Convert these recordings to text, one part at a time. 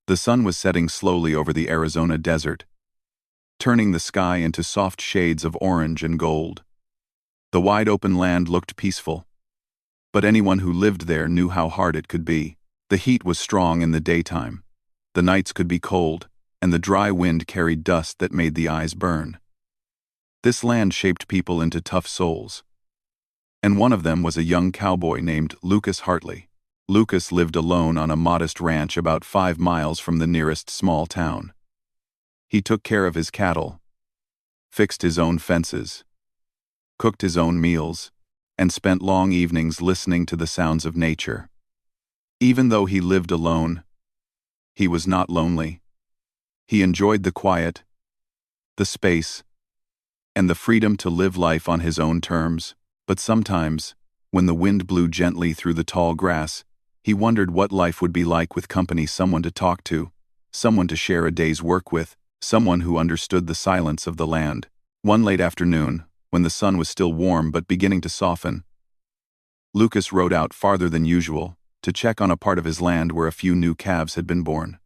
The sun was setting slowly over the Arizona desert, turning the sky into soft shades of orange and gold. The wide-open land looked peaceful, but anyone who lived there knew how hard it could be. The heat was strong in the daytime. The nights could be cold, and the dry wind carried dust that made the eyes burn. This land shaped people into tough souls, and one of them was a young cowboy named Lucas Hartley. Lucas lived alone on a modest ranch about 5 miles from the nearest small town. He took care of his cattle, fixed his own fences, cooked his own meals, and spent long evenings listening to the sounds of nature. Even though he lived alone, he was not lonely. He enjoyed the quiet, the space, and the freedom to live life on his own terms. But sometimes, when the wind blew gently through the tall grass, he wondered what life would be like with company, someone to talk to, someone to share a day's work with, someone who understood the silence of the land. One late afternoon, when the sun was still warm but beginning to soften, Lucas rode out farther than usual to check on a part of his land where a few new calves had been born.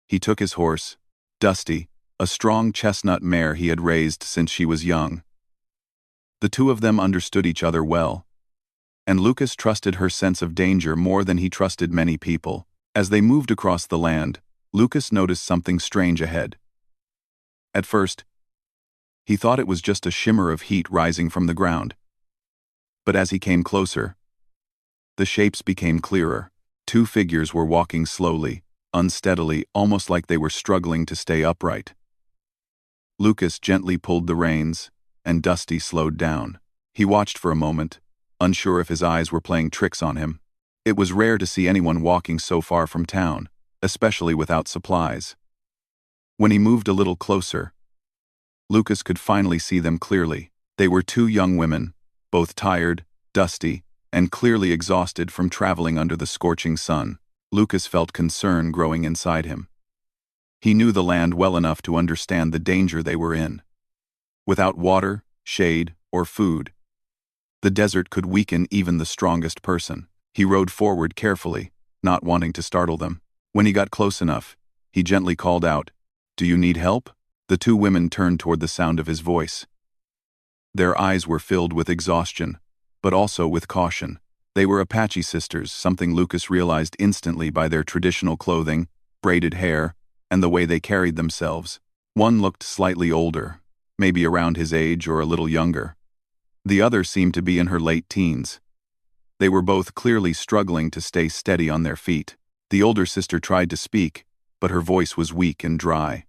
He took his horse, Dusty, a strong chestnut mare he had raised since she was young. The two of them understood each other well, and Lucas trusted her sense of danger more than he trusted many people. As they moved across the land, Lucas noticed something strange ahead. At first, he thought it was just a shimmer of heat rising from the ground. But as he came closer, the shapes became clearer. 2 figures were walking slowly, unsteadily, almost like they were struggling to stay upright. Lucas gently pulled the reins, and Dusty slowed down. He watched for a moment, unsure if his eyes were playing tricks on him. It was rare to see anyone walking so far from town, especially without supplies. When he moved a little closer, Lucas could finally see them clearly. They were 2 young women, both tired, dusty, and clearly exhausted from traveling under the scorching sun. Lucas felt concern growing inside him. He knew the land well enough to understand the danger they were in. Without water, shade, or food, the desert could weaken even the strongest person. He rode forward carefully, not wanting to startle them. When he got close enough, he gently called out, "Do you need help?" The 2 women turned toward the sound of his voice. Their eyes were filled with exhaustion, but also with caution. They were Apache sisters, something Lucas realized instantly by their traditional clothing, braided hair, and the way they carried themselves. One looked slightly older, maybe around his age or a little younger. The other seemed to be in her late teens. They were both clearly struggling to stay steady on their feet. The older sister tried to speak, but her voice was weak and dry.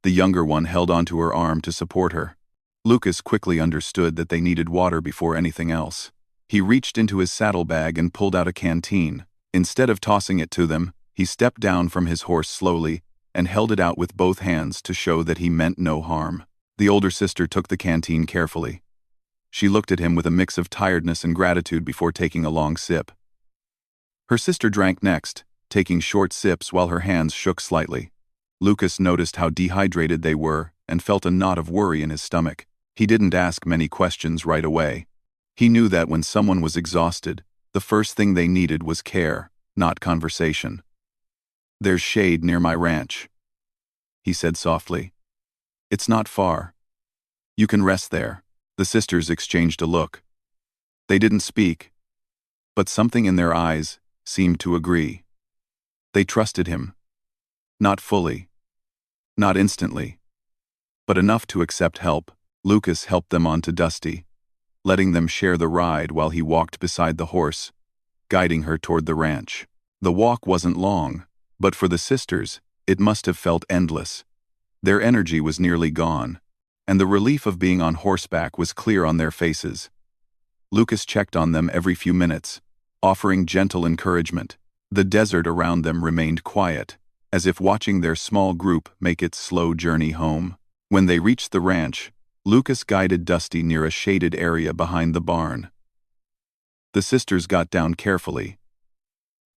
The younger one held onto her arm to support her. Lucas quickly understood that they needed water before anything else. He reached into his saddlebag and pulled out a canteen. Instead of tossing it to them, he stepped down from his horse slowly and held it out with both hands to show that he meant no harm. The older sister took the canteen carefully. She looked at him with a mix of tiredness and gratitude before taking a long sip. Her sister drank next, taking short sips while her hands shook slightly. Lucas noticed how dehydrated they were and felt a knot of worry in his stomach. He didn't ask many questions right away. He knew that when someone was exhausted, the first thing they needed was care, not conversation. "There's shade near my ranch," he said softly. "It's not far. You can rest there." The sisters exchanged a look. They didn't speak, but something in their eyes seemed to agree. They trusted him. Not fully, not instantly, but enough to accept help. Lucas helped them onto Dusty, letting them share the ride while he walked beside the horse, guiding her toward the ranch. The walk wasn't long, but for the sisters, it must have felt endless. Their energy was nearly gone, and the relief of being on horseback was clear on their faces. Lucas checked on them every few minutes, offering gentle encouragement. The desert around them remained quiet, as if watching their small group make its slow journey home. When they reached the ranch, Lucas guided Dusty near a shaded area behind the barn. The sisters got down carefully,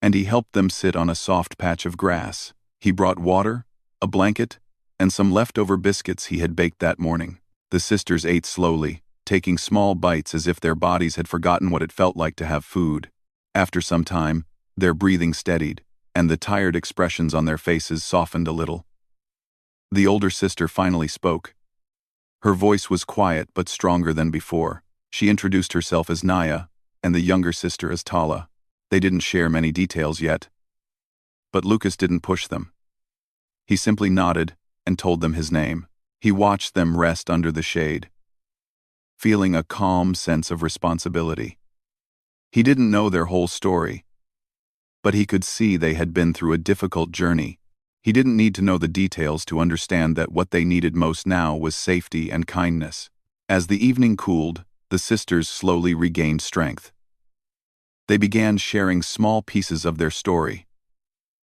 and he helped them sit on a soft patch of grass. He brought water, a blanket, and some leftover biscuits he had baked that morning. The sisters ate slowly, taking small bites as if their bodies had forgotten what it felt like to have food. After some time, their breathing steadied, and the tired expressions on their faces softened a little. The older sister finally spoke. Her voice was quiet but stronger than before. She introduced herself as Naya, and the younger sister as Tala. They didn't share many details yet. But Lucas didn't push them. He simply nodded and told them his name. He watched them rest under the shade, feeling a calm sense of responsibility. He didn't know their whole story, but he could see they had been through a difficult journey. He didn't need to know the details to understand that what they needed most now was safety and kindness. As the evening cooled, the sisters slowly regained strength. They began sharing small pieces of their story.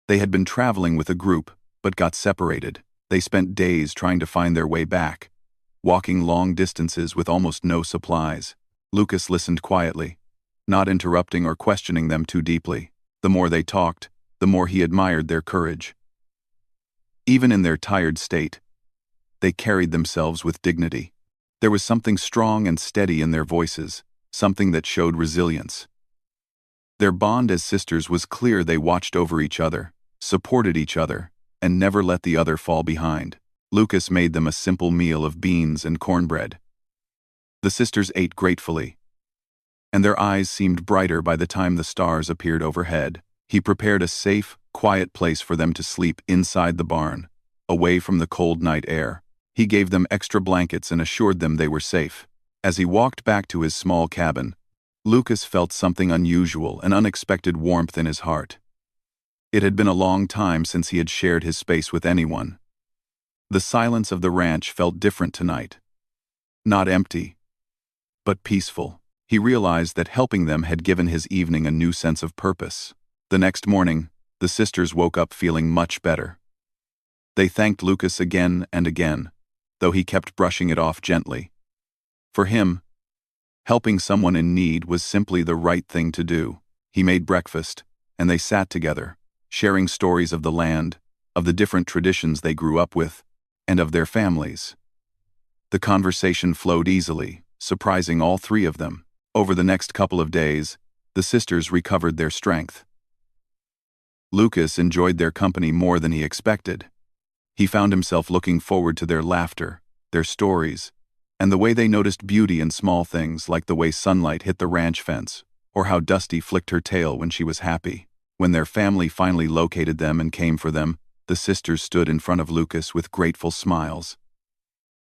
They had been traveling with a group, but got separated. They spent days trying to find their way back, walking long distances with almost no supplies. Lucas listened quietly, not interrupting or questioning them too deeply. The more they talked, the more he admired their courage. Even in their tired state, they carried themselves with dignity. There was something strong and steady in their voices, something that showed resilience. Their bond as sisters was clear. They watched over each other, supported each other, and never let the other fall behind. Lucas made them a simple meal of beans and cornbread. The sisters ate gratefully, and their eyes seemed brighter by the time the stars appeared overhead. He prepared a safe, quiet place for them to sleep inside the barn, away from the cold night air. He gave them extra blankets and assured them they were safe. As he walked back to his small cabin, Lucas felt something unusual, an unexpected warmth in his heart. It had been a long time since he had shared his space with anyone. The silence of the ranch felt different tonight. Not empty, but peaceful. He realized that helping them had given his evening a new sense of purpose. The next morning, the sisters woke up feeling much better. They thanked Lucas again and again, though he kept brushing it off gently. For him, helping someone in need was simply the right thing to do. He made breakfast, and they sat together, sharing stories of the land, of the different traditions they grew up with, and of their families. The conversation flowed easily, surprising all three of them. Over the next couple of days, the sisters recovered their strength. Lucas enjoyed their company more than he expected. He found himself looking forward to their laughter, their stories, and the way they noticed beauty in small things like the way sunlight hit the ranch fence, or how Dusty flicked her tail when she was happy. When their family finally located them and came for them, the sisters stood in front of Lucas with grateful smiles.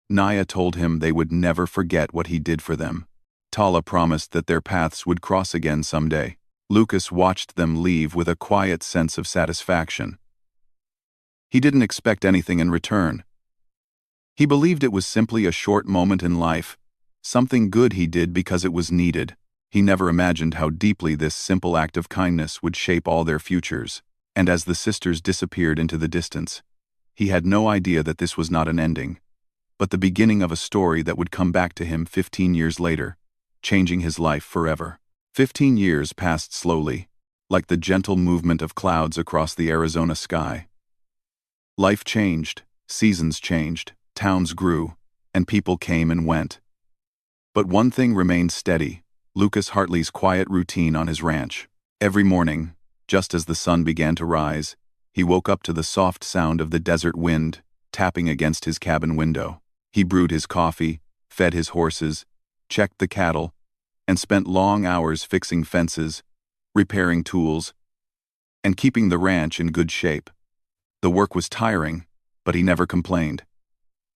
Naya told him they would never forget what he did for them. Tala promised that their paths would cross again someday. Lucas watched them leave with a quiet sense of satisfaction. He didn't expect anything in return. He believed it was simply a short moment in life, something good he did because it was needed. He never imagined how deeply this simple act of kindness would shape all their futures. And as the sisters disappeared into the distance, he had no idea that this was not an ending, but the beginning of a story that would come back to him 15 years later, changing his life forever. 15 years passed slowly, like the gentle movement of clouds across the Arizona sky. Life changed, seasons changed, towns grew, and people came and went. But one thing remained steady: Lucas Hartley's quiet routine on his ranch. Every morning, just as the sun began to rise, he woke up to the soft sound of the desert wind tapping against his cabin window. He brewed his coffee, fed his horses, checked the cattle, and spent long hours fixing fences, repairing tools, and keeping the ranch in good shape. The work was tiring, but he never complained.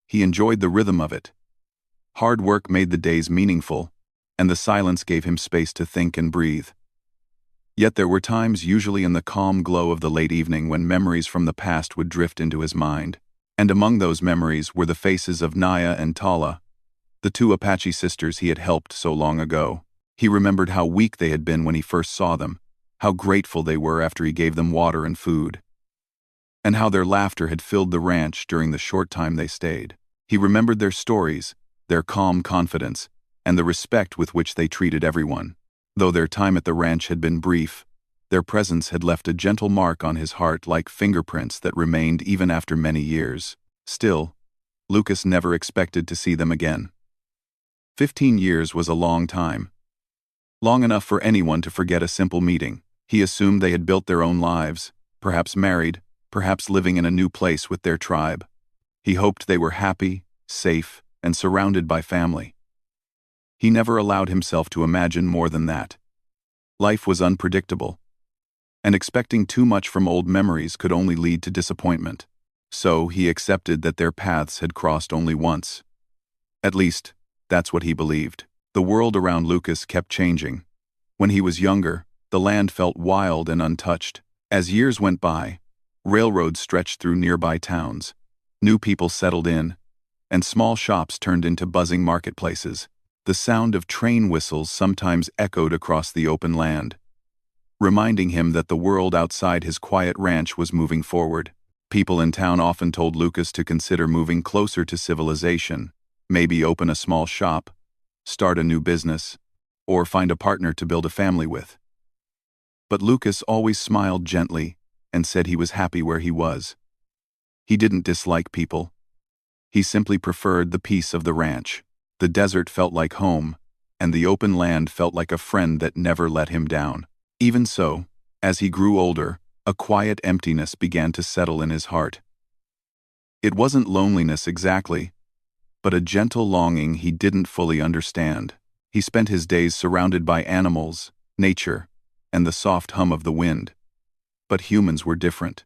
He enjoyed the rhythm of it. Hard work made the days meaningful, and the silence gave him space to think and breathe. Yet there were times, usually in the calm glow of the late evening, when memories from the past would drift into his mind. And among those memories were the faces of Naya and Tala, the two Apache sisters he had helped so long ago. He remembered how weak they had been when he first saw them, how grateful they were after he gave them water and food, and how their laughter had filled the ranch during the short time they stayed. He remembered their stories, their calm confidence, and the respect with which they treated everyone. Though their time at the ranch had been brief, their presence had left a gentle mark on his heart, like fingerprints that remained even after many years. Still, Lucas never expected to see them again. 15 years was a long time. Long enough for anyone to forget a simple meeting. He assumed they had built their own lives, perhaps married, perhaps living in a new place with their tribe. He hoped they were happy, safe, and surrounded by family. He never allowed himself to imagine more than that. Life was unpredictable, and expecting too much from old memories could only lead to disappointment. So he accepted that their paths had crossed only once. At least, that's what he believed. The world around Lucas kept changing. When he was younger, the land felt wild and untouched. As years went by, railroads stretched through nearby towns, new people settled in, and small shops turned into buzzing marketplaces. The sound of train whistles sometimes echoed across the open land, reminding him that the world outside his quiet ranch was moving forward. People in town often told Lucas to consider moving closer to civilization, maybe open a small shop, start a new business, or find a partner to build a family with. But Lucas always smiled gently and said he was happy where he was. He didn't dislike people. He simply preferred the peace of the ranch. The desert felt like home, and the open land felt like a friend that never let him down. Even so, as he grew older, a quiet emptiness began to settle in his heart. It wasn't loneliness exactly, but a gentle longing he didn't fully understand. He spent his days surrounded by animals, nature, and the soft hum of the wind. But humans were different.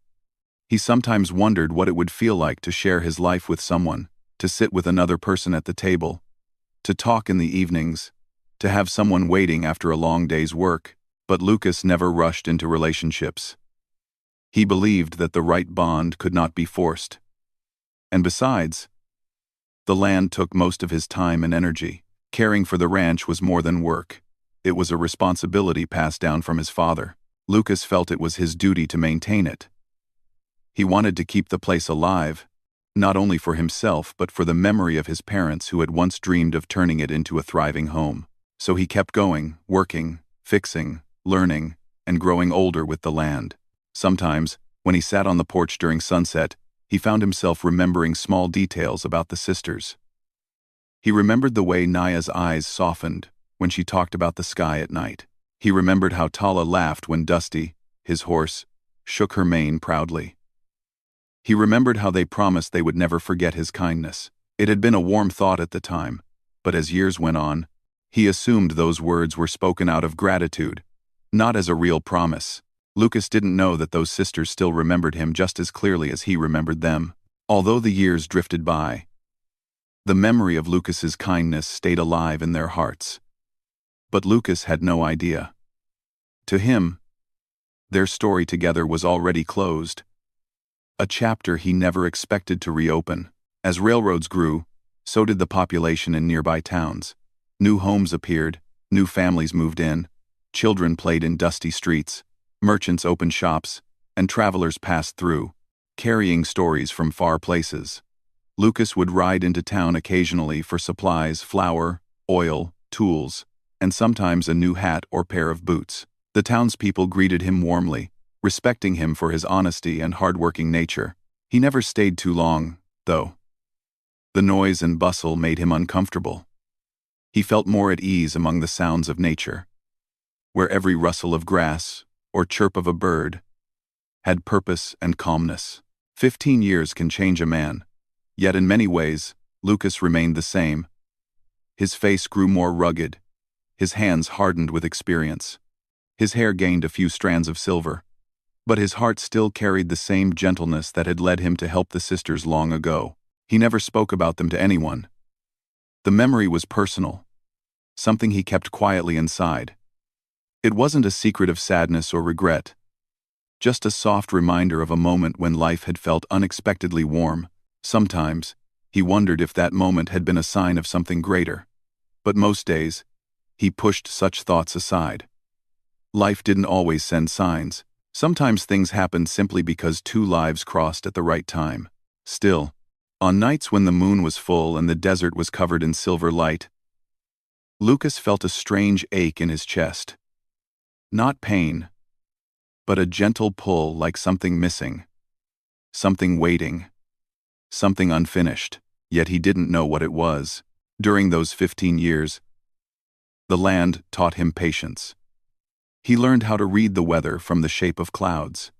He sometimes wondered what it would feel like to share his life with someone, to sit with another person at the table, to talk in the evenings, to have someone waiting after a long day's work. But Lucas never rushed into relationships. He believed that the right bond could not be forced. And besides, the land took most of his time and energy. Caring for the ranch was more than work. It was a responsibility passed down from his father. Lucas felt it was his duty to maintain it. He wanted to keep the place alive, not only for himself but for the memory of his parents who had once dreamed of turning it into a thriving home. So he kept going, working, fixing, learning, and growing older with the land. Sometimes, when he sat on the porch during sunset, he found himself remembering small details about the sisters. He remembered the way Naya's eyes softened when she talked about the sky at night. He remembered how Tala laughed when Dusty, his horse, shook her mane proudly. He remembered how they promised they would never forget his kindness. It had been a warm thought at the time, but as years went on, he assumed those words were spoken out of gratitude, not as a real promise. Lucas didn't know that those sisters still remembered him just as clearly as he remembered them. Although the years drifted by, the memory of Lucas's kindness stayed alive in their hearts. But Lucas had no idea. To him, their story together was already closed, a chapter he never expected to reopen. As railroads grew, so did the population in nearby towns. New homes appeared, new families moved in, children played in dusty streets, merchants opened shops, and travelers passed through, carrying stories from far places. Lucas would ride into town occasionally for supplies, flour, oil, tools, and sometimes a new hat or pair of boots. The townspeople greeted him warmly, respecting him for his honesty and hard-working nature. He never stayed too long, though. The noise and bustle made him uncomfortable. He felt more at ease among the sounds of nature, where every rustle of grass or chirp of a bird had purpose and calmness. 15 years can change a man, yet in many ways, Lucas remained the same. His face grew more rugged, his hands hardened with experience. His hair gained a few strands of silver, but his heart still carried the same gentleness that had led him to help the sisters long ago. He never spoke about them to anyone. The memory was personal, something he kept quietly inside. It wasn't a secret of sadness or regret, just a soft reminder of a moment when life had felt unexpectedly warm. Sometimes, he wondered if that moment had been a sign of something greater. But most days, he pushed such thoughts aside. Life didn't always send signs. Sometimes things happened simply because two lives crossed at the right time. Still, on nights when the moon was full and the desert was covered in silver light, Lucas felt a strange ache in his chest. Not pain, but a gentle pull like something missing, something waiting, something unfinished, yet he didn't know what it was. During those 15 years, the land taught him patience. He learned how to read the weather from the shape of clouds,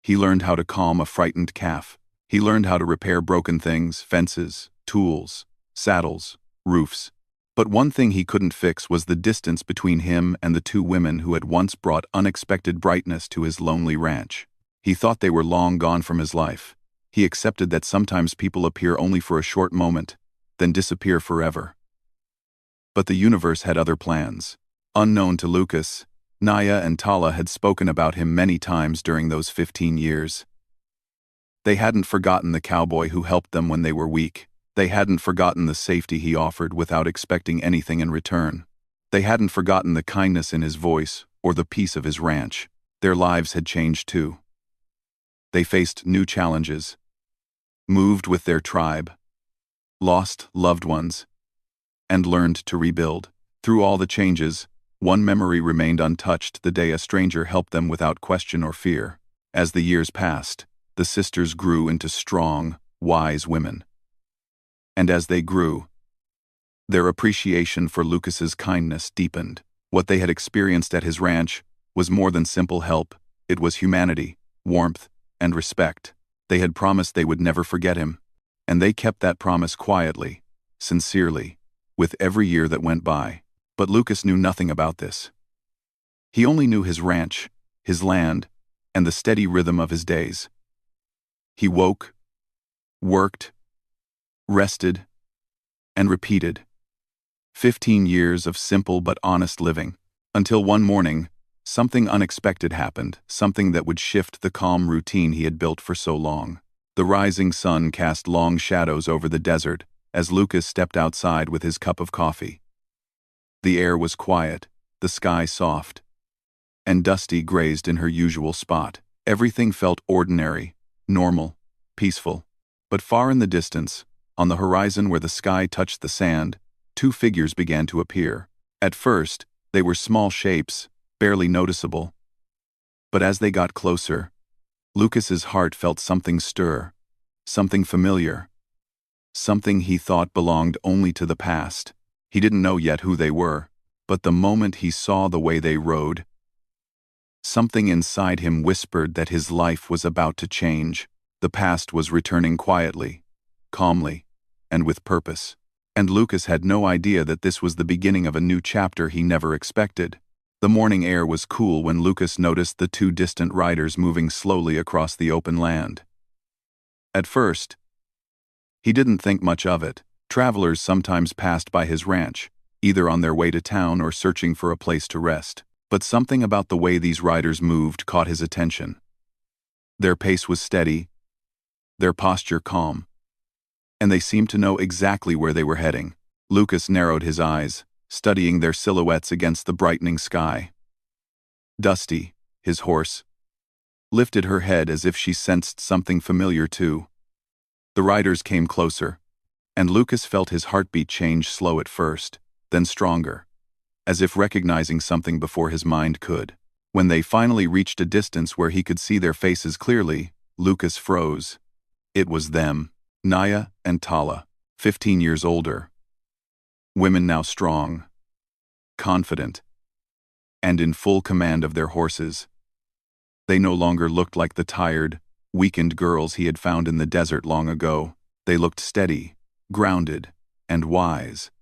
He learned how to calm a frightened calf. He learned how to repair broken things, fences, tools, saddles, roofs. But one thing he couldn't fix was the distance between him and the two women who had once brought unexpected brightness to his lonely ranch. He thought they were long gone from his life. He accepted that sometimes people appear only for a short moment, then disappear forever. But the universe had other plans. Unknown to Lucas, Naya and Tala had spoken about him many times during those 15 years. They hadn't forgotten the cowboy who helped them when they were weak. They hadn't forgotten the safety he offered without expecting anything in return. They hadn't forgotten the kindness in his voice or the peace of his ranch. Their lives had changed too. They faced new challenges, moved with their tribe, lost loved ones, and learned to rebuild. Through all the changes, one memory remained untouched: the day a stranger helped them without question or fear. As the years passed, the sisters grew into strong, wise women. And as they grew, their appreciation for Lucas's kindness deepened. What they had experienced at his ranch was more than simple help. It was humanity, warmth, and respect. They had promised they would never forget him, and they kept that promise quietly, sincerely, with every year that went by. But Lucas knew nothing about this. He only knew his ranch, his land, and the steady rhythm of his days. He woke, worked, rested, and repeated. 15 years of simple but honest living, until one morning, something unexpected happened, something that would shift the calm routine he had built for so long. The rising sun cast long shadows over the desert as Lucas stepped outside with his cup of coffee. The air was quiet, the sky soft, and Dusty grazed in her usual spot. Everything felt ordinary, normal, peaceful. But far in the distance, on the horizon where the sky touched the sand, two figures began to appear. At first, they were small shapes, barely noticeable. But as they got closer, Lucas's heart felt something stir, something familiar, something he thought belonged only to the past. He didn't know yet who they were, but the moment he saw the way they rode, something inside him whispered that his life was about to change. The past was returning quietly, calmly, and with purpose. And Lucas had no idea that this was the beginning of a new chapter he never expected. The morning air was cool when Lucas noticed the two distant riders moving slowly across the open land. At first, he didn't think much of it. Travelers sometimes passed by his ranch, either on their way to town or searching for a place to rest. But something about the way these riders moved caught his attention. Their pace was steady, their posture calm, and they seemed to know exactly where they were heading. Lucas narrowed his eyes, studying their silhouettes against the brightening sky. Dusty, his horse, lifted her head as if she sensed something familiar too. The riders came closer, and Lucas felt his heartbeat change, slow at first, then stronger, as if recognizing something before his mind could. When they finally reached a distance where he could see their faces clearly, Lucas froze. It was them, Naya and Tala, 15 years older. Women now strong, confident, and in full command of their horses. They no longer looked like the tired, weakened girls he had found in the desert long ago. They looked steady, grounded, and wise,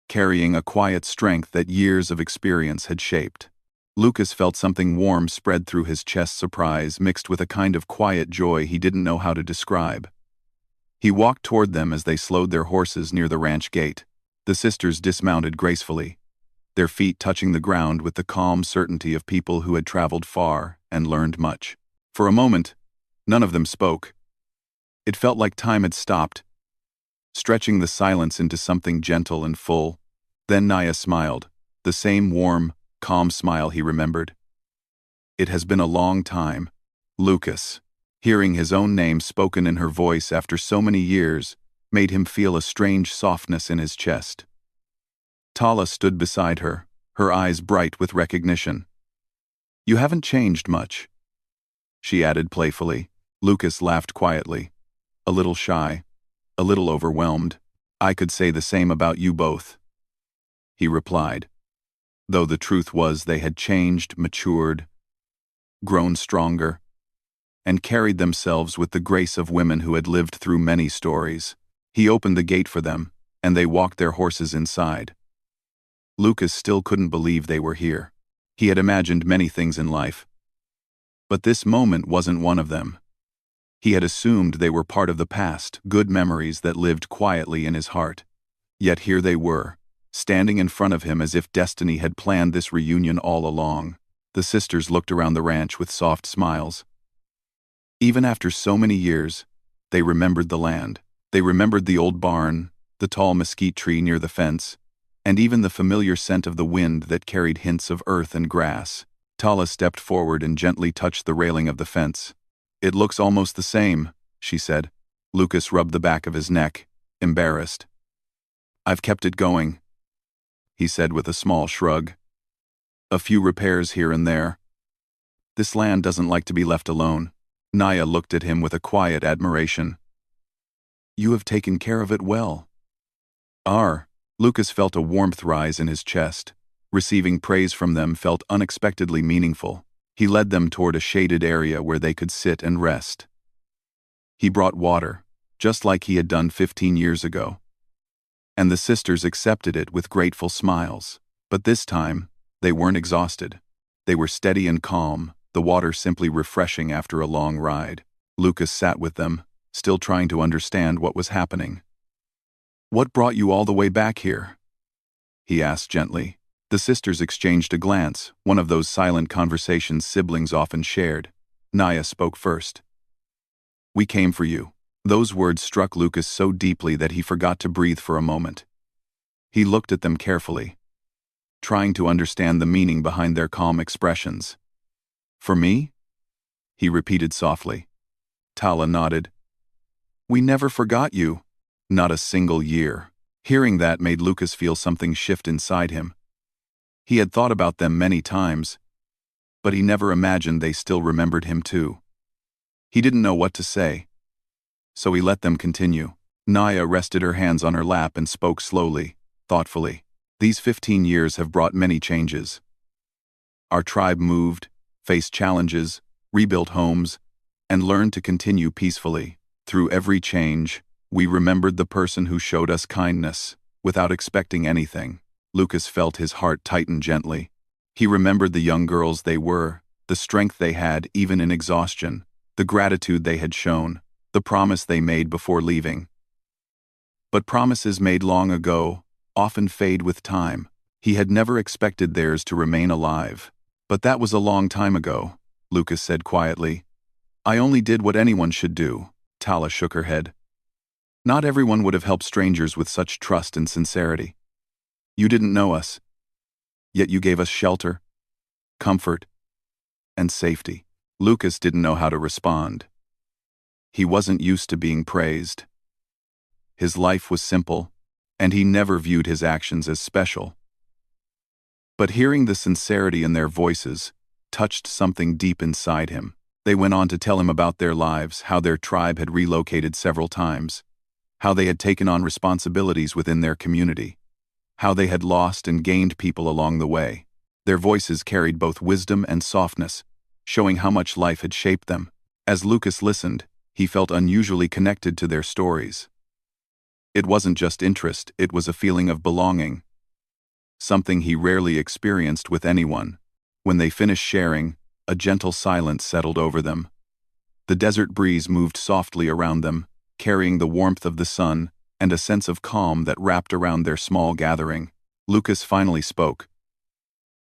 carrying a quiet strength that years of experience had shaped. Lucas felt something warm spread through his chest, surprise mixed with a kind of quiet joy he didn't know how to describe. He walked toward them as they slowed their horses near the ranch gate. The sisters dismounted gracefully, their feet touching the ground with the calm certainty of people who had traveled far and learned much. For a moment, none of them spoke. It felt like time had stopped, stretching the silence into something gentle and full. Then Naya smiled, the same warm, calm smile he remembered. "It has been a long time, Lucas." Hearing his own name spoken in her voice after so many years made him feel a strange softness in his chest. Tala stood beside her, her eyes bright with recognition. "You haven't changed much," she added playfully. Lucas laughed quietly, a little shy, a little overwhelmed. "I could say the same about you both," he replied, though the truth was they had changed, matured, grown stronger. and carried themselves with the grace of women who had lived through many stories. He opened the gate for them, and they walked their horses inside. Lucas still couldn't believe they were here. He had imagined many things in life, but this moment wasn't one of them. He had assumed they were part of the past, good memories that lived quietly in his heart. Yet here they were, standing in front of him as if destiny had planned this reunion all along. The sisters looked around the ranch with soft smiles. Even after so many years, they remembered the land. They remembered the old barn, the tall mesquite tree near the fence, and even the familiar scent of the wind that carried hints of earth and grass. Tala stepped forward and gently touched the railing of the fence. "It looks almost the same," she said. Lucas rubbed the back of his neck, embarrassed. "I've kept it going," he said with a small shrug. "A few repairs here and there. This land doesn't like to be left alone." Naya looked at him with a quiet admiration. "You have taken care of it well." Lucas felt a warmth rise in his chest. Receiving praise from them felt unexpectedly meaningful. He led them toward a shaded area where they could sit and rest. He brought water, just like he had done 15 years ago. And the sisters accepted it with grateful smiles. But this time, they weren't exhausted. They were steady and calm, the water simply refreshing after a long ride. Lucas sat with them, still trying to understand what was happening. "What brought you all the way back here?" he asked gently. The sisters exchanged a glance, one of those silent conversations siblings often shared. Naya spoke first. "We came for you." Those words struck Lucas so deeply that he forgot to breathe for a moment. He looked at them carefully, trying to understand the meaning behind their calm expressions. "For me?" he repeated softly. Tala nodded. "We never forgot you." Not a single year. Hearing that made Lucas feel something shift inside him. He had thought about them many times, but he never imagined they still remembered him too. He didn't know what to say, so he let them continue. Naya rested her hands on her lap and spoke slowly, thoughtfully. "These 15 years have brought many changes. Our tribe moved, faced challenges, rebuilt homes, and learned to continue peacefully. Through every change, we remembered the person who showed us kindness, without expecting anything." Lucas felt his heart tighten gently. He remembered the young girls they were, the strength they had even in exhaustion, the gratitude they had shown, the promise they made before leaving. But promises made long ago often fade with time. He had never expected theirs to remain alive. "But that was a long time ago," Lucas said quietly. "I only did what anyone should do." Tala shook her head. "Not everyone would have helped strangers with such trust and sincerity. You didn't know us, yet you gave us shelter, comfort, and safety." Lucas didn't know how to respond. He wasn't used to being praised. His life was simple, and he never viewed his actions as special. But hearing the sincerity in their voices touched something deep inside him. They went on to tell him about their lives, how their tribe had relocated several times, how they had taken on responsibilities within their community, how they had lost and gained people along the way. Their voices carried both wisdom and softness, showing how much life had shaped them. As Lucas listened, he felt unusually connected to their stories. It wasn't just interest, it was a feeling of belonging, something he rarely experienced with anyone. When they finished sharing, a gentle silence settled over them. The desert breeze moved softly around them, carrying the warmth of the sun and a sense of calm that wrapped around their small gathering. Lucas finally spoke.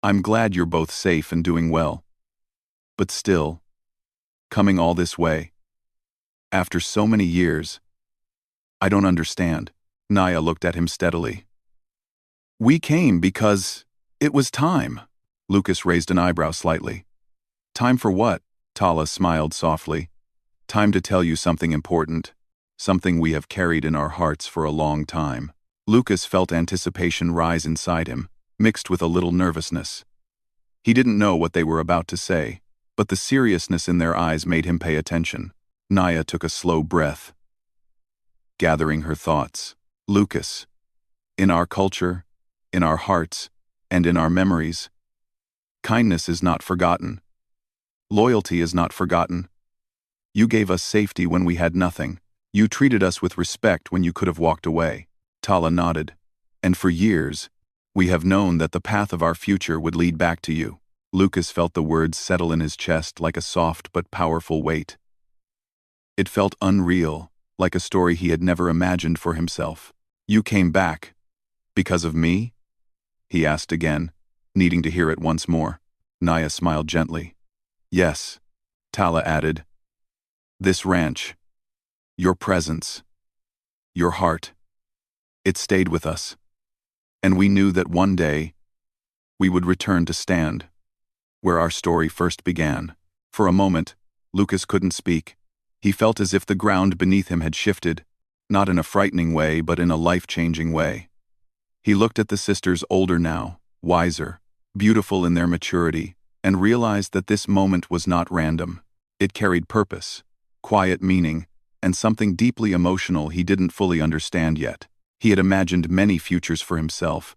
"I'm glad you're both safe and doing well. But still, coming all this way, after so many years, I don't understand." Naya looked at him steadily. "We came because it was time." Lucas raised an eyebrow slightly. "Time for what?" Tala smiled softly. "Time to tell you something important. Something we have carried in our hearts for a long time." Lucas felt anticipation rise inside him, mixed with a little nervousness. He didn't know what they were about to say, but the seriousness in their eyes made him pay attention. Naya took a slow breath, gathering her thoughts. "Lucas, in our culture, in our hearts, and in our memories, kindness is not forgotten. Loyalty is not forgotten. You gave us safety when we had nothing. You treated us with respect when you could have walked away." Tala nodded. "And for years, we have known that the path of our future would lead back to you." Lucas felt the words settle in his chest like a soft but powerful weight. It felt unreal, like a story he had never imagined for himself. "You came back. Because of me?" he asked again, needing to hear it once more. Naya smiled gently. "Yes," Tala added. "This ranch, your presence, your heart, it stayed with us. And we knew that one day, we would return to stand where our story first began." For a moment, Lucas couldn't speak. He felt as if the ground beneath him had shifted, not in a frightening way, but in a life-changing way. He looked at the sisters, older now, wiser, beautiful in their maturity, and realized that this moment was not random. It carried purpose, quiet meaning, and something deeply emotional he didn't fully understand yet. He had imagined many futures for himself,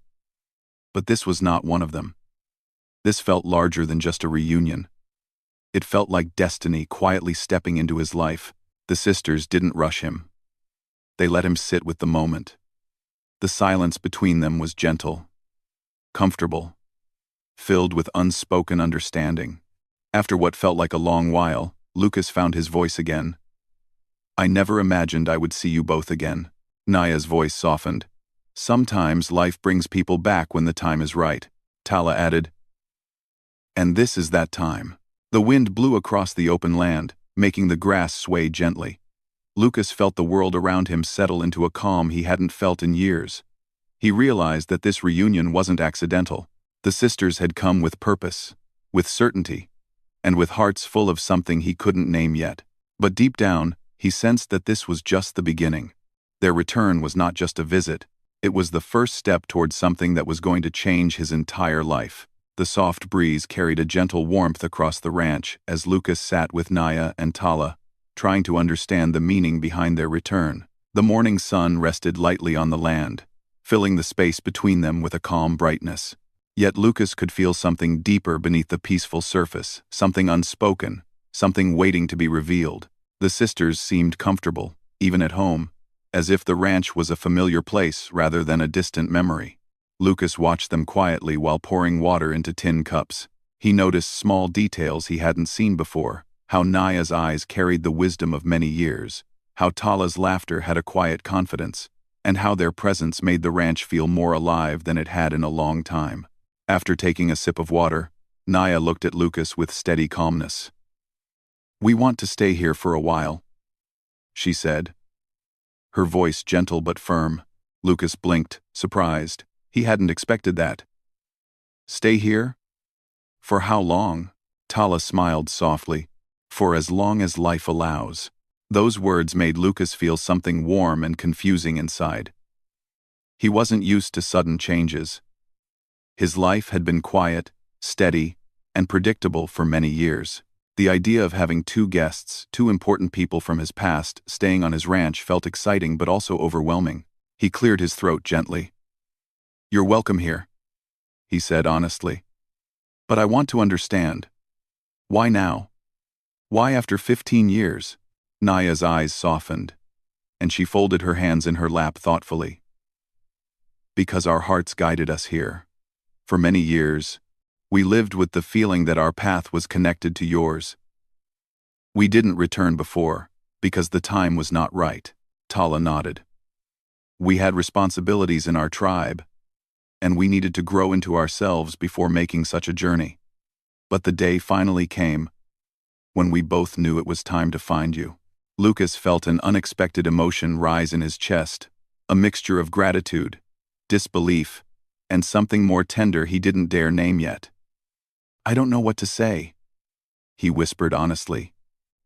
but this was not one of them. This felt larger than just a reunion. It felt like destiny quietly stepping into his life. The sisters didn't rush him. They let him sit with the moment. The silence between them was gentle, comfortable, filled with unspoken understanding. After what felt like a long while, Lucas found his voice again. "I never imagined I would see you both again." Naya's voice softened. "Sometimes life brings people back when the time is right," Tala added. "And this is that time." The wind blew across the open land, making the grass sway gently. Lucas felt the world around him settle into a calm he hadn't felt in years. He realized that this reunion wasn't accidental. The sisters had come with purpose, with certainty, and with hearts full of something he couldn't name yet. But deep down, he sensed that this was just the beginning. Their return was not just a visit, it was the first step toward something that was going to change his entire life. The soft breeze carried a gentle warmth across the ranch as Lucas sat with Naya and Tala, trying to understand the meaning behind their return. The morning sun rested lightly on the land, filling the space between them with a calm brightness. Yet Lucas could feel something deeper beneath the peaceful surface, something unspoken, something waiting to be revealed. The sisters seemed comfortable, even at home, as if the ranch was a familiar place rather than a distant memory. Lucas watched them quietly while pouring water into tin cups. He noticed small details he hadn't seen before, how Naya's eyes carried the wisdom of many years, how Tala's laughter had a quiet confidence, and how their presence made the ranch feel more alive than it had in a long time. After taking a sip of water, Naya looked at Lucas with steady calmness. "We want to stay here for a while," she said. Her voice gentle but firm. Lucas blinked, surprised. He hadn't expected that. "Stay here? For how long?" Tala smiled softly. "For as long as life allows." Those words made Lucas feel something warm and confusing inside. He wasn't used to sudden changes. His life had been quiet, steady, and predictable for many years. The idea of having two guests, two important people from his past, staying on his ranch felt exciting but also overwhelming. He cleared his throat gently. "You're welcome here," he said honestly. "But I want to understand. Why now? Why after 15 years? Naya's eyes softened, and she folded her hands in her lap thoughtfully. "Because our hearts guided us here. For many years, we lived with the feeling that our path was connected to yours. We didn't return before, because the time was not right." Tala nodded. "We had responsibilities in our tribe, and we needed to grow into ourselves before making such a journey. But the day finally came, when we both knew it was time to find you." Lucas felt an unexpected emotion rise in his chest, a mixture of gratitude, disbelief, and something more tender he didn't dare name yet. "I don't know what to say," he whispered honestly.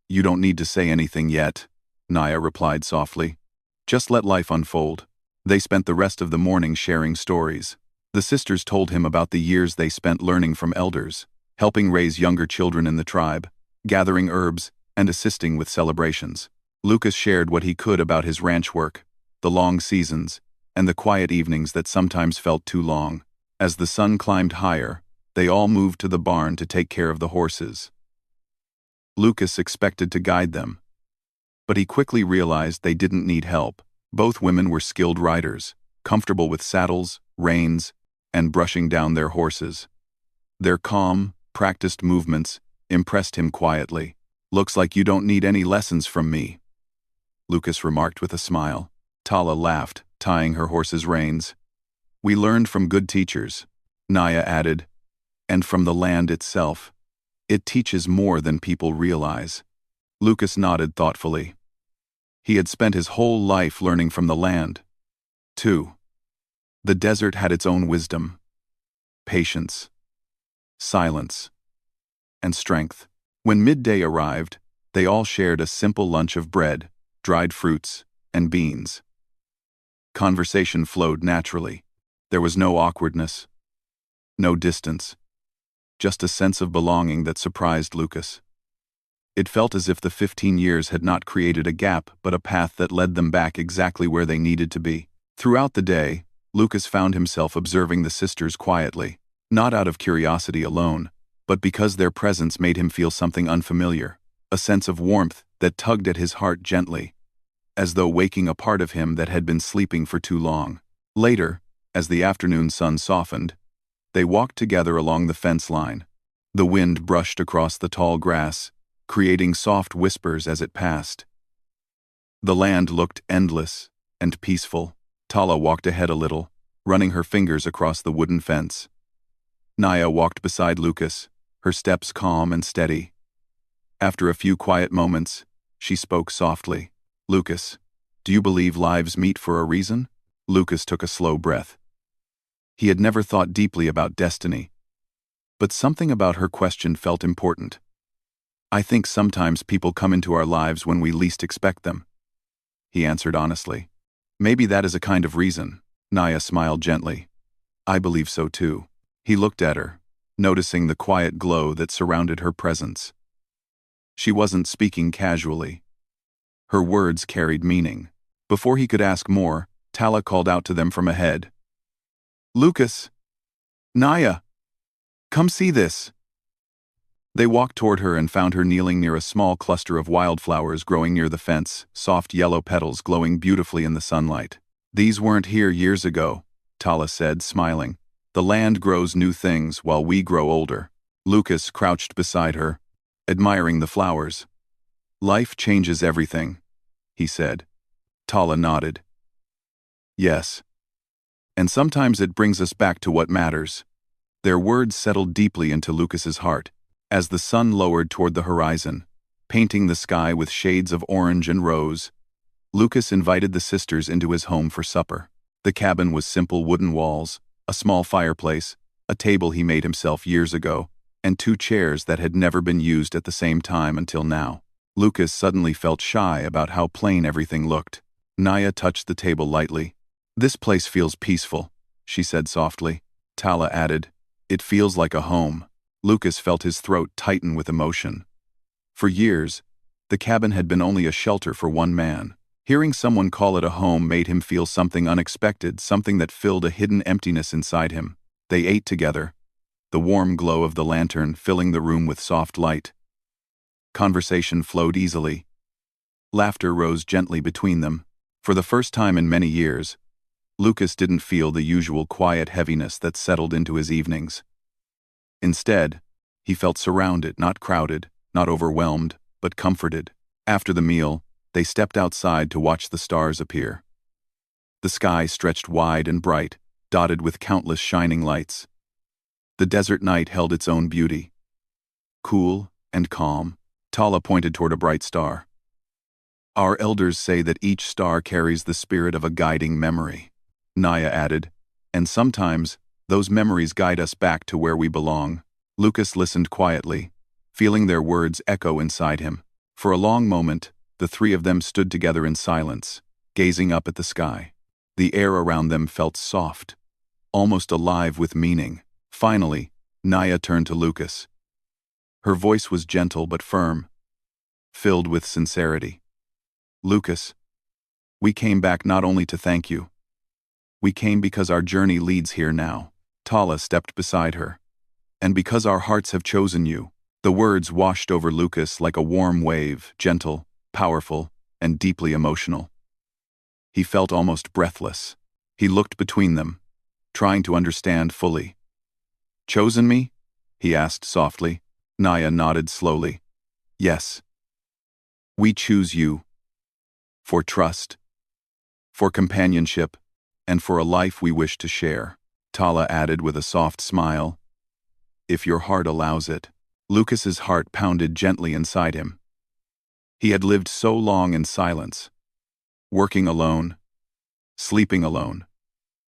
"You don't need to say anything yet," Naya replied softly. "Just let life unfold." They spent the rest of the morning sharing stories. The sisters told him about the years they spent learning from elders, helping raise younger children in the tribe, gathering herbs, and assisting with celebrations. Lucas shared what he could about his ranch work, the long seasons, and the quiet evenings that sometimes felt too long. As the sun climbed higher, they all moved to the barn to take care of the horses. Lucas expected to guide them, but he quickly realized they didn't need help. Both women were skilled riders, comfortable with saddles, reins, and brushing down their horses. Their calm, practiced movements impressed him quietly. "Looks like you don't need any lessons from me," Lucas remarked with a smile. Tala laughed, tying her horse's reins. "We learned from good teachers," Naya added, "and from the land itself. It teaches more than people realize." Lucas nodded thoughtfully. He had spent his whole life learning from the land, too. The desert had its own wisdom, patience, silence, and strength. When midday arrived, they all shared a simple lunch of bread, dried fruits, and beans. Conversation flowed naturally. There was no awkwardness, no distance, just a sense of belonging that surprised Lucas. It felt as if the 15 years had not created a gap but a path that led them back exactly where they needed to be. Throughout the day, Lucas found himself observing the sisters quietly, not out of curiosity alone, but because their presence made him feel something unfamiliar, a sense of warmth that tugged at his heart gently, as though waking a part of him that had been sleeping for too long. Later, as the afternoon sun softened, they walked together along the fence line. The wind brushed across the tall grass, creating soft whispers as it passed. The land looked endless and peaceful. Tala walked ahead a little, running her fingers across the wooden fence. Naya walked beside Lucas, her steps calm and steady. After a few quiet moments, she spoke softly. "Lucas, do you believe lives meet for a reason?" Lucas took a slow breath. He had never thought deeply about destiny, but something about her question felt important. "I think sometimes people come into our lives when we least expect them," he answered honestly. "Maybe that is a kind of reason." Naya smiled gently. "I believe so too." He looked at her, noticing the quiet glow that surrounded her presence. She wasn't speaking casually. Her words carried meaning. Before he could ask more, Tala called out to them from ahead. "Lucas! Naya! Come see this!" They walked toward her and found her kneeling near a small cluster of wildflowers growing near the fence, soft yellow petals glowing beautifully in the sunlight. "These weren't here years ago," Tala said, smiling. "The land grows new things while we grow older." Lucas crouched beside her, admiring the flowers. "Life changes everything," he said. Tala nodded. "Yes. And sometimes it brings us back to what matters." Their words settled deeply into Lucas's heart. As the sun lowered toward the horizon, painting the sky with shades of orange and rose, Lucas invited the sisters into his home for supper. The cabin was simple wooden walls, a small fireplace, a table he made himself years ago, and 2 chairs that had never been used at the same time until now. Lucas suddenly felt shy about how plain everything looked. Naya touched the table lightly. "This place feels peaceful," she said softly. Tala added, "It feels like a home." Lucas felt his throat tighten with emotion. For years, the cabin had been only a shelter for one man. Hearing someone call it a home made him feel something unexpected, something that filled a hidden emptiness inside him. They ate together, the warm glow of the lantern filling the room with soft light. Conversation flowed easily. Laughter rose gently between them. For the first time in many years, Lucas didn't feel the usual quiet heaviness that settled into his evenings. Instead, he felt surrounded, not crowded, not overwhelmed, but comforted. After the meal, they stepped outside to watch the stars appear. The sky stretched wide and bright, dotted with countless shining lights. The desert night held its own beauty. Cool and calm, Tala pointed toward a bright star. "Our elders say that each star carries the spirit of a guiding memory," Naya added, "and sometimes those memories guide us back to where we belong." Lucas listened quietly, feeling their words echo inside him. For a long moment, the 3 of them stood together in silence, gazing up at the sky. The air around them felt soft, almost alive with meaning. Finally, Naya turned to Lucas. Her voice was gentle but firm, filled with sincerity. "Lucas, we came back not only to thank you. We came because our journey leads here now." Tala stepped beside her. "And because our hearts have chosen you." The words washed over Lucas like a warm wave, gentle, powerful, and deeply emotional. He felt almost breathless. He looked between them, trying to understand fully. "Chosen me?" he asked softly. Naya nodded slowly. "Yes. We choose you. For trust, for companionship, and for a life we wish to share." Tala added with a soft smile. "If your heart allows it." Lucas's heart pounded gently inside him. He had lived so long in silence, working alone, sleeping alone,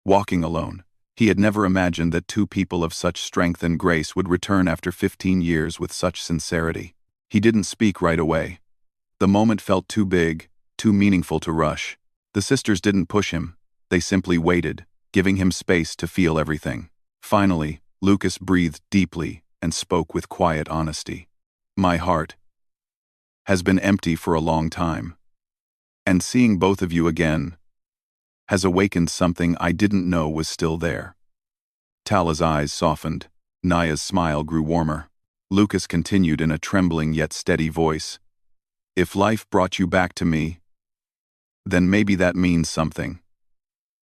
walking alone. He had never imagined that two people of such strength and grace would return after 15 years with such sincerity. He didn't speak right away. The moment felt too big, too meaningful to rush. The sisters didn't push him. They simply waited, giving him space to feel everything. Finally, Lucas breathed deeply and spoke with quiet honesty. "My heart has been empty for a long time. And seeing both of you again has awakened something I didn't know was still there." Tala's eyes softened. Naya's smile grew warmer. Lucas continued in a trembling yet steady voice. "If life brought you back to me, then maybe that means something.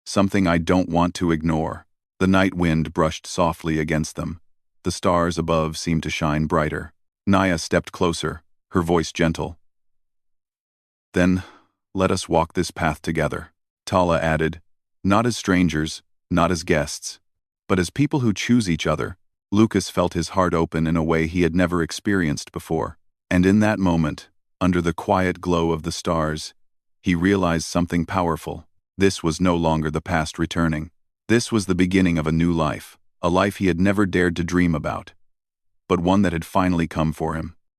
Something I don't want to ignore." The night wind brushed softly against them. The stars above seemed to shine brighter. Naya stepped closer, her voice gentle. "Then, let us walk this path together," Tala added, "not as strangers, not as guests, but as people who choose each other." Lucas felt his heart open in a way he had never experienced before. And in that moment, under the quiet glow of the stars, he realized something powerful. This was no longer the past returning. This was the beginning of a new life, a life he had never dared to dream about, but one that had finally come for him.